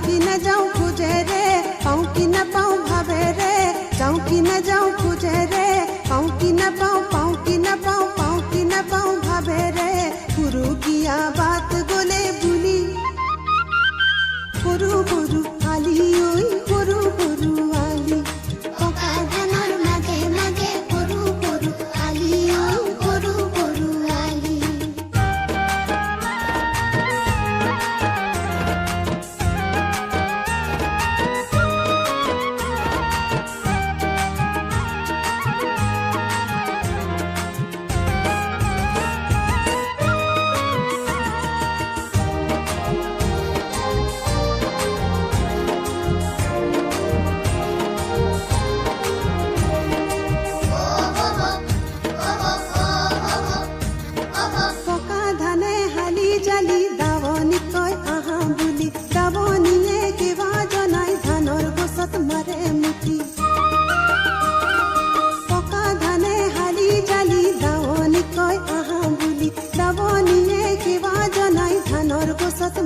कि न जाऊं खुजे रे, पाऊं कि न पाऊं भावे रे, जाऊं कि न जाऊं खुजे रे, पाऊं कि न पाऊं, पाऊं कि न पाऊं, पाऊं कि न पाऊं भावे रे। गुरु किया बात बोले भूली, गुरु गुरु आली ओई गुरु गुरु आली, पका धनर मागे मागे गुरु गुरु आली ओई गुरु गुरु आली।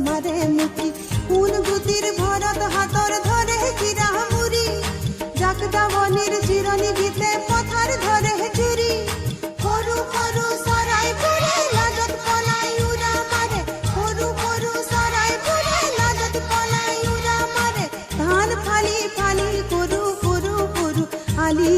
মারে মুখি কোন গুতির ভরত হাতর ধরে কিরা মুড়ি, যাক দাবনির চিরনি ভিতে পথার ধরে চুরি। সরু সরু সরাই পড়ে লাজত পলাই উড়া মারে, সরু সরু সরাই পড়ে লাজত পলাই উড়া মারে। ধান ফালি ফালি করু করু করু আলি